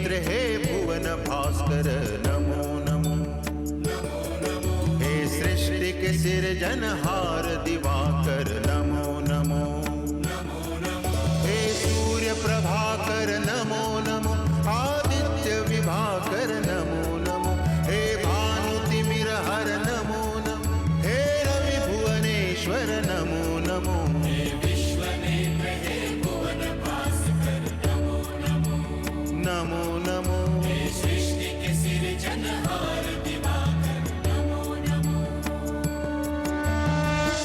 नेत्र हे भुवन भास्कर नमो नमो। हे सृष्टि के सिरजनहार दिवाकर नमो नमो। हे सूर्य प्रभाकर नमो नमो। आदित्य विभाकर नमो नमो। हे भानुतिमिरहर नमो नमो। हे रवि भुवनेश्वर नमो नमो। नमो नमो। हे सृष्टि के सिरजनहार दिवाकर नमो नमो।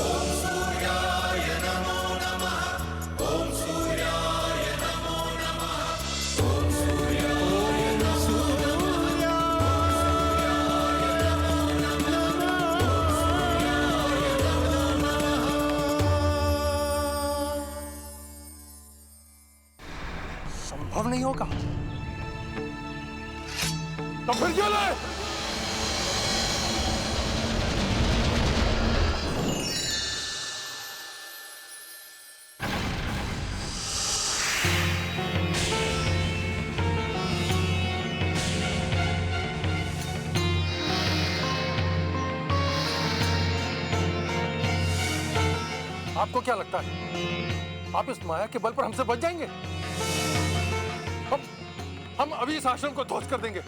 ओम सूर्याय नमो नमः। ओम सूर्याय नमो नमः। ओम सूर्याय नमो नमः। संभव नहीं होगा तो फिर क्यों लाए? आपको क्या लगता है आप इस माया के बल पर हमसे बच जाएंगे? हम अभी इस आश्रम को ध्वस्त कर देंगे।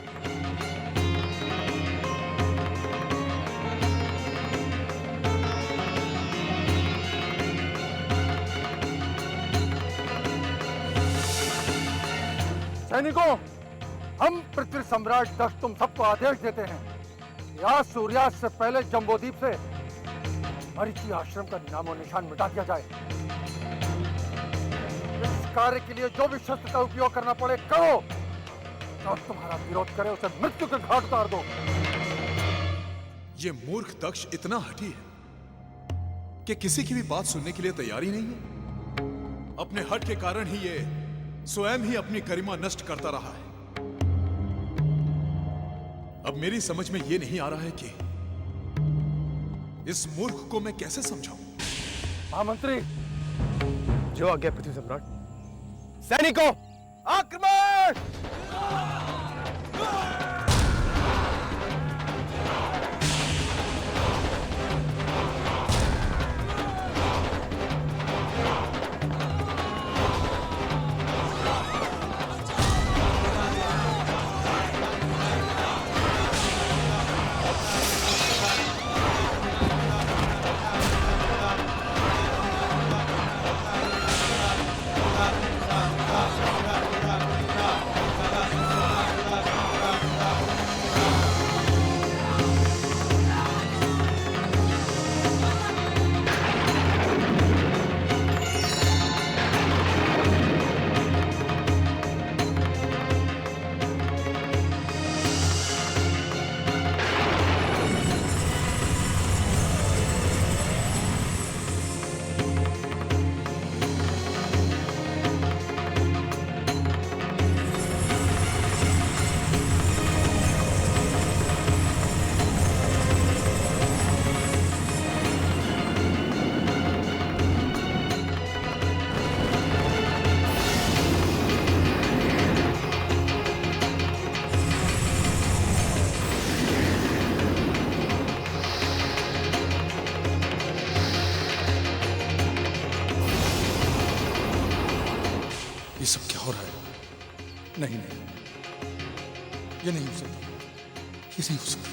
सैनिकों, हम पृथ्वी सम्राट दक्ष तुम सबको आदेश देते हैं कि आज सूर्यास्त से पहले जम्बूद्वीप से मरीचि आश्रम का नामो निशान मिटा दिया जाए। इस कार्य के लिए जो भी शस्त्र का उपयोग करना पड़े करो। जो तुम्हारा विरोध करे उसे मृत्यु के घाट उतार दो। ये मूर्ख दक्ष इतना हठी है कि किसी की भी बात सुनने के लिए तैयार ही नहीं है। अपने हट के कारण ही ये स्वयं ही अपनी गरिमा नष्ट करता रहा है। अब मेरी समझ में ये नहीं आ रहा है कि इस मूर्ख को मैं कैसे समझाऊं। महामंत्री, जो आज्ञा पृथ्वी सम्राट। सैनिकों, आक्रमण! नहीं नहीं, ये नहीं हो सकता, ये नहीं हो सकता।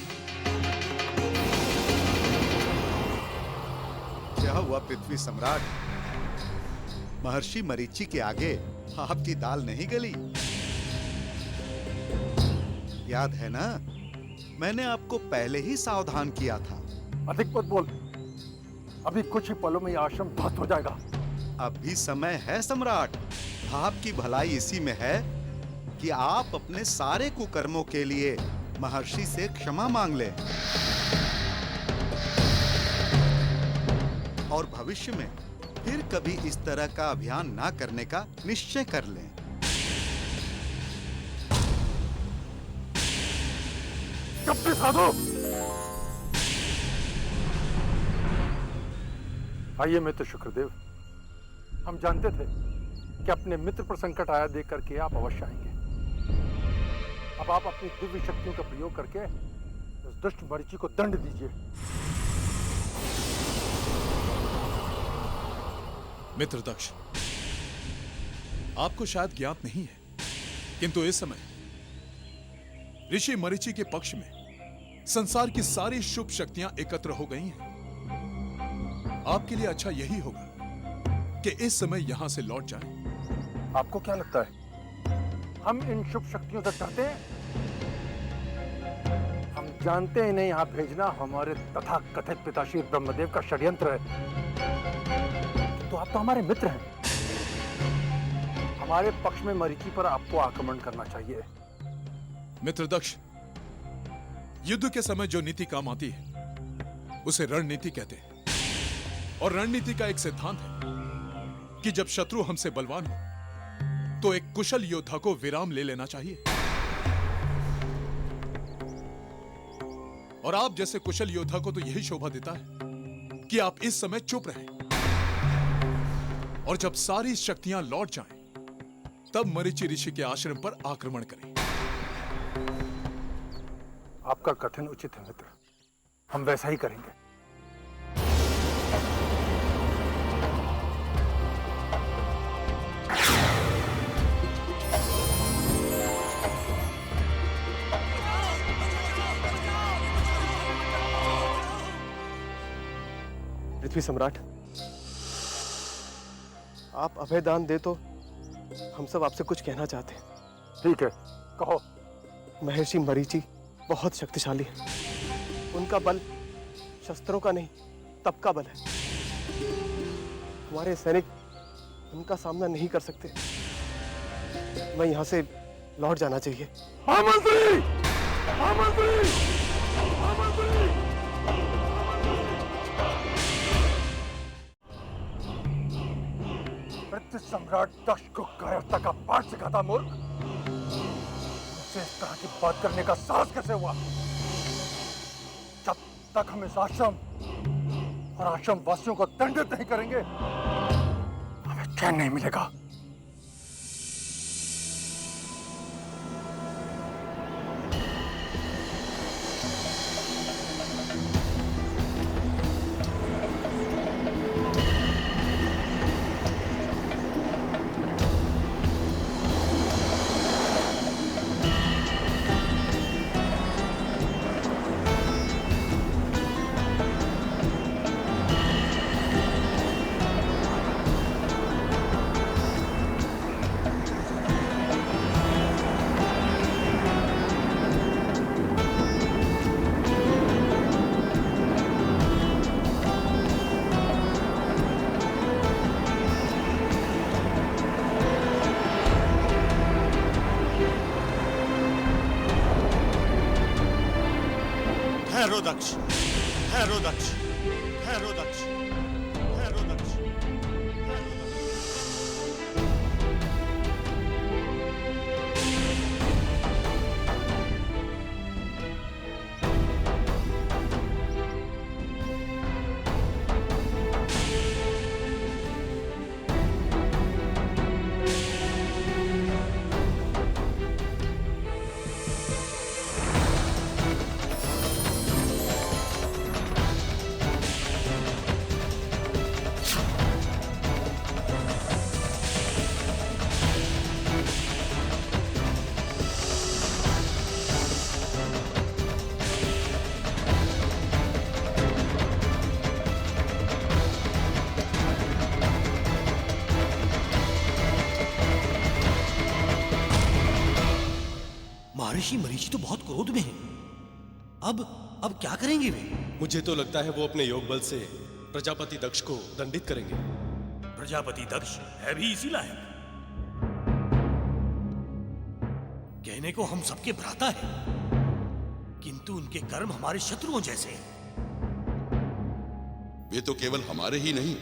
क्या हुआ पृथ्वी सम्राट? महर्षि मरीचि के आगे आपकी दाल नहीं गली? याद है ना, मैंने आपको पहले ही सावधान किया था। अधिक मत बोल, अभी कुछ ही पलों में यह आश्रम ध्वस्त हो जाएगा। अभी समय है सम्राट, आपकी भलाई इसी में है कि आप अपने सारे कुकर्मों के लिए महर्षि से क्षमा मांग लें और भविष्य में फिर कभी इस तरह का अभियान ना करने का निश्चय कर लें। साधु, आइए मित्र शुक्रदेव, हम जानते थे कि अपने मित्र पर संकट आया देख करके आप अवश्य आएंगे। अब आप अपनी दिव्य शक्तियों का प्रयोग करके उस दुष्ट मरीचि को दंड दीजिए। मित्र दक्ष, आपको शायद ज्ञात नहीं है, किंतु इस समय ऋषि मरीचि के पक्ष में संसार की सारी शुभ शक्तियां एकत्र हो गई हैं। आपके लिए अच्छा यही होगा कि इस समय यहां से लौट जाएं। आपको क्या लगता है हम इन शुभ शक्तियों से डरते हैं? हम जानते ही नहीं यहाँ भेजना हमारे तथा कथित पिताश्री ब्रह्मदेव का षड्यंत्र है। तो आप तो हमारे मित्र हैं। हमारे पक्ष में मरीचि पर आपको आक्रमण करना चाहिए। मित्र दक्ष, युद्ध के समय जो नीति काम आती है उसे रणनीति कहते हैं। और रणनीति का एक सिद्धांत है कि जब शत्रु हमसे बलवान हो तो एक कुशल योद्धा को विराम ले लेना चाहिए। और आप जैसे कुशल योद्धा को तो यही शोभा देता है कि आप इस समय चुप रहें और जब सारी शक्तियां लौट जाएं, तब मरीचि ऋषि के आश्रम पर आक्रमण करें। आपका कथन उचित है मित्र, हम वैसा ही करेंगे। पृथ्वी सम्राट, आप अभय दान दे तो हम सब आपसे कुछ कहना चाहते हैं। ठीक है, कहो। महर्षि मरीचि बहुत शक्तिशाली है। उनका बल शस्त्रों का नहीं, तप का बल है। हमारे सैनिक उनका सामना नहीं कर सकते। मैं यहाँ से लौट जाना चाहिए। हाँ मंत्री! हाँ मंत्री! हाँ मंत्री! पृथ्वी सम्राट दक्ष को कायरता का पाठ सिखाता मूर्ख। मुझसे इस तरह की बात करने का साहस कैसे हुआ? जब तक हम इस आश्रम और आश्रम वासियों को दंडित नहीं करेंगे, हमें चैन नहीं मिलेगा। ठहरो दक्ष, ठहरो दक्ष, ठहरो दक्ष, ठहरो दक्ष, ठहरो दक्ष। महर्षि मरीचि तो बहुत क्रोध में है। अब क्या करेंगे वे? मुझे तो लगता है वो अपने योग बल से प्रजापति दक्ष को दंडित करेंगे। प्रजापति दक्ष है भी इसी लायक। कहने को हम सबके भ्राता है, किंतु उनके कर्म हमारे शत्रुओं जैसे हैं। वे तो केवल हमारे ही नहीं,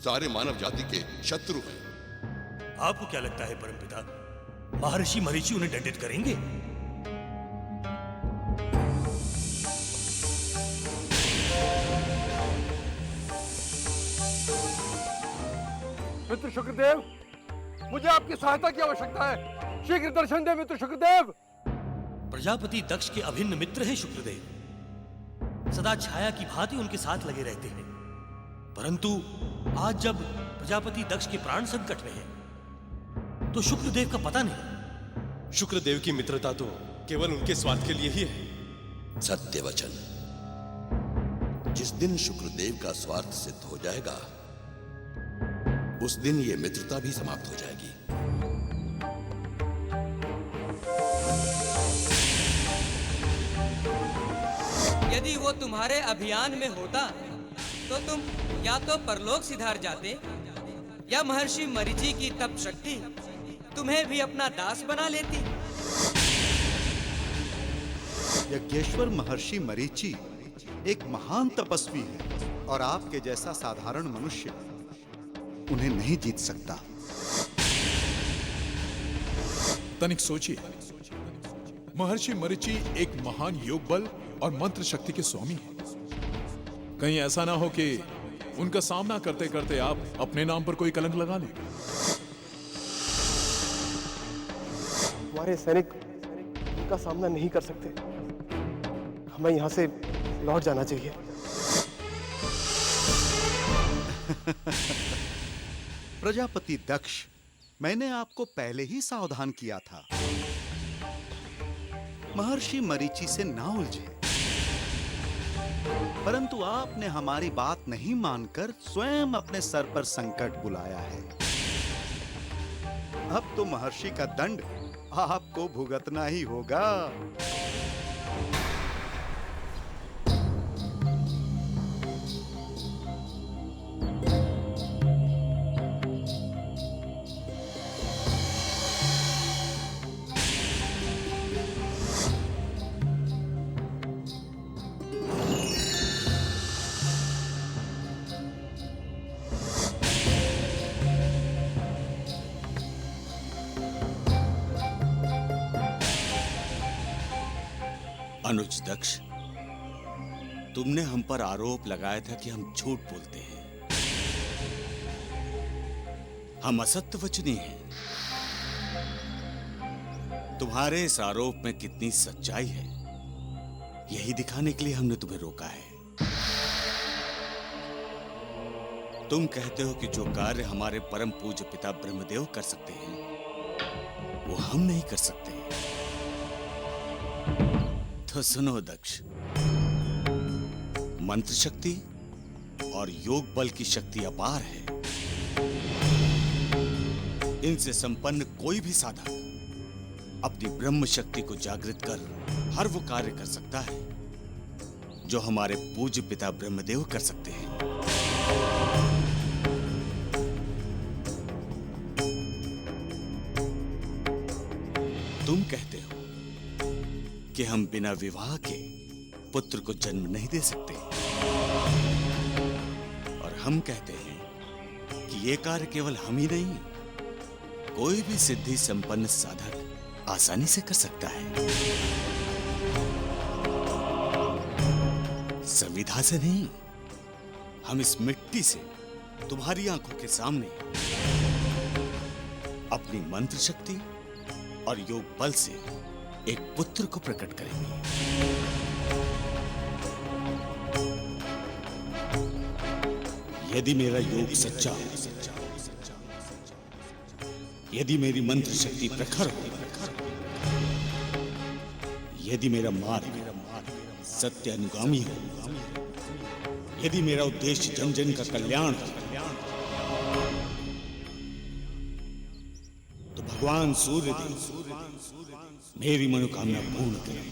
सारे मानव जाति के शत्रु हैं। आपको क्या लगता है परमपिता, महर्षि मरीचि उन्हें दंडित करेंगे? मित्र शुक्रदेव, मुझे आपकी सहायता की आवश्यकता है। शीघ्र दर्शन दे मित्र शुक्रदेव। प्रजापति दक्ष के अभिन्न मित्र हैं शुक्रदेव। सदा छाया की भांति उनके साथ लगे रहते हैं। परंतु आज जब प्रजापति दक्ष के प्राण संकट में हैं, तो शुक्रदेव का पता नहीं। शुक्रदेव की मित्रता तो केवल उनके स्वार्थ के लिए ही है। सत्य वचन। जिस दिन शुक्रदेव का स्वार्थ सिद्ध हो जाएगा, उस दिन ये मित्रता भी समाप्त हो जाएगी। यदि वो तुम्हारे अभियान में होता तो तुम या तो परलोक सिधार जाते या महर्षि मरीचि की तप शक्ति तुम्हें भी अपना दास बना लेती। यज्ञेश्वर महर्षि मरीचि एक महान तपस्वी है और आपके जैसा साधारण मनुष्य उन्हें नहीं जीत सकता। तनिक सोचिए, महर्षि मरीचि एक महान योग बल और मंत्र शक्ति के स्वामी हैं। कहीं ऐसा ना हो कि उनका सामना करते करते आप अपने नाम पर कोई कलंक लगा लें। हमारे सैनिक उनका सामना नहीं कर सकते। हमें यहाँ से लौट जाना चाहिए। प्रजापति दक्ष, मैंने आपको पहले ही सावधान किया था। महर्षि मरीचि से ना उलझे। परंतु आपने हमारी बात नहीं मानकर स्वयं अपने सर पर संकट बुलाया है। अब तो महर्षि का दंड आपको भुगतना ही होगा। अनुज दक्ष, तुमने हम पर आरोप लगाया था कि हम झूठ बोलते हैं, हम असत्य वचनी हैं। तुम्हारे इस आरोप में कितनी सच्चाई है, यही दिखाने के लिए हमने तुम्हें रोका है। तुम कहते हो कि जो कार्य हमारे परम पूज्य पिता ब्रह्मदेव कर सकते हैं, वो हम नहीं कर सकते। तो सुनो दक्ष, मंत्र शक्ति और योग बल की शक्ति अपार है। इनसे संपन्न कोई भी साधक अपनी ब्रह्म शक्ति को जागृत कर हर वो कार्य कर सकता है जो हमारे पूज्य पिता ब्रह्मदेव कर सकते हैं। तुम कहते हो कि हम बिना विवाह के पुत्र को जन्म नहीं दे सकते, और हम कहते हैं कि ये कार्य केवल हम ही नहीं, कोई भी सिद्धि संपन्न साधक आसानी से कर सकता है। संविधा से नहीं, हम इस मिट्टी से तुम्हारी आंखों के सामने अपनी मंत्र शक्ति और योग बल से एक पुत्र को प्रकट करेंगे। यदि मेरा योग सच्चा हो, यदि मेरी मंत्र शक्ति प्रखर हो, यदि मेरा मार्ग सत्य अनुगामी हो, यदि मेरा उद्देश्य जन जन का कल्याण हो, तो भगवान सूर्यदेव मेरी मनोकामना पूर्ण करें।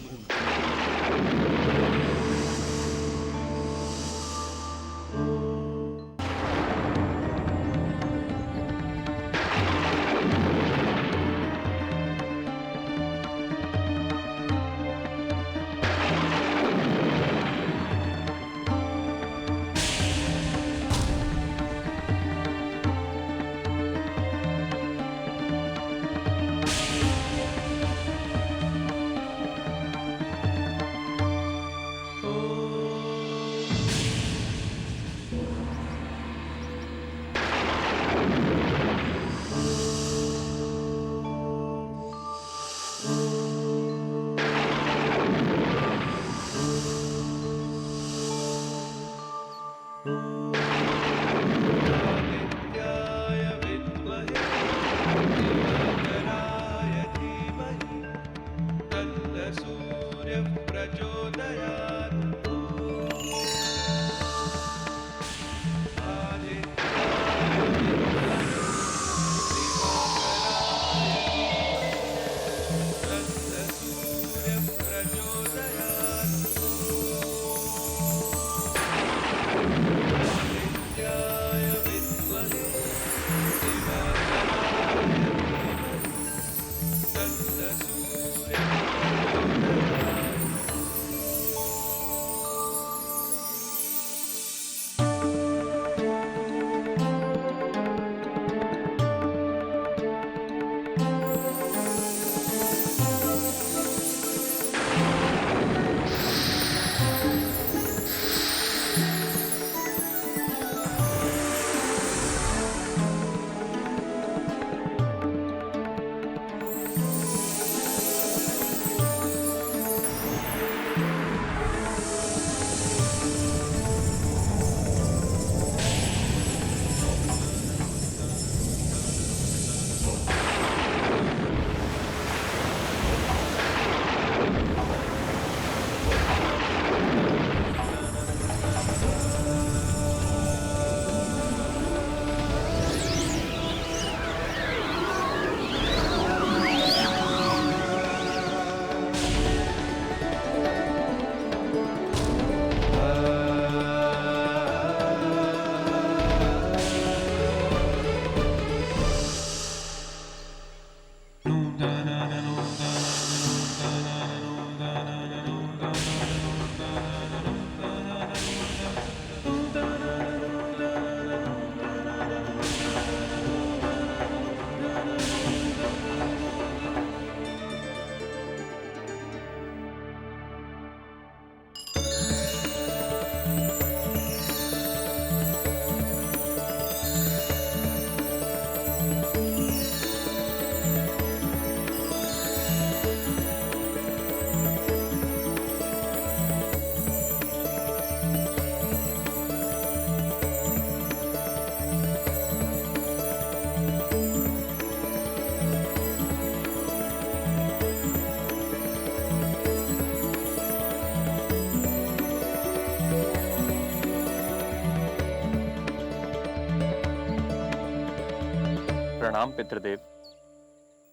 प्रणाम पितृदेव।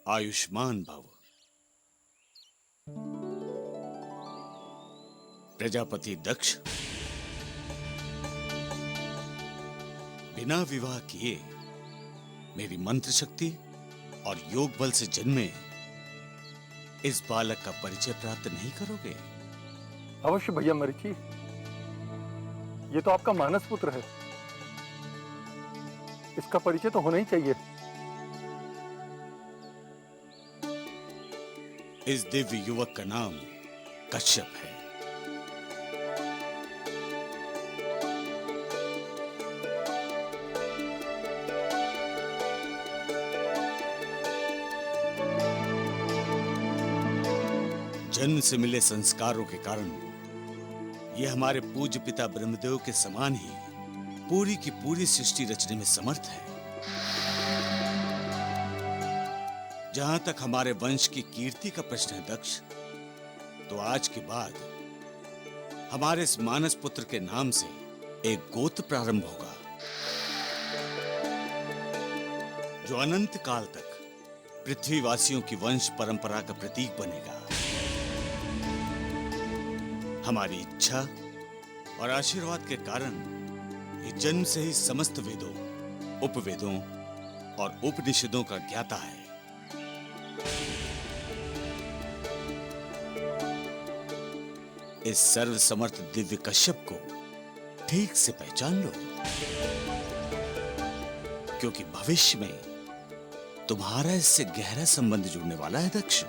आयुष्मान भव। प्रजापति दक्ष बिना विवाह किए मेरी मंत्र शक्ति और योग बल से जन्मे इस बालक का परिचय प्राप्त नहीं करोगे? अवश्य भैया मरीचि, ये तो आपका मानस पुत्र है, इसका परिचय तो होना ही चाहिए। इस दिव्य युवक का नाम कश्यप है। जन्म से मिले संस्कारों के कारण यह हमारे पूज्य पिता ब्रह्मदेव के समान ही पूरी की पूरी सृष्टि रचने में समर्थ है। जहां तक हमारे वंश की कीर्ति का प्रश्न है दक्ष, तो आज के बाद हमारे इस मानस पुत्र के नाम से एक गोत्र प्रारंभ होगा जो अनंत काल तक पृथ्वीवासियों की वंश परंपरा का प्रतीक बनेगा। हमारी इच्छा और आशीर्वाद के कारण ये जन्म से ही समस्त वेदों, उपवेदों और उपनिषदों का ज्ञाता है। इस सर्वसमर्थ दिव्य कश्यप को ठीक से पहचान लो, क्योंकि भविष्य में तुम्हारा इससे गहरा संबंध जुड़ने वाला है दक्ष।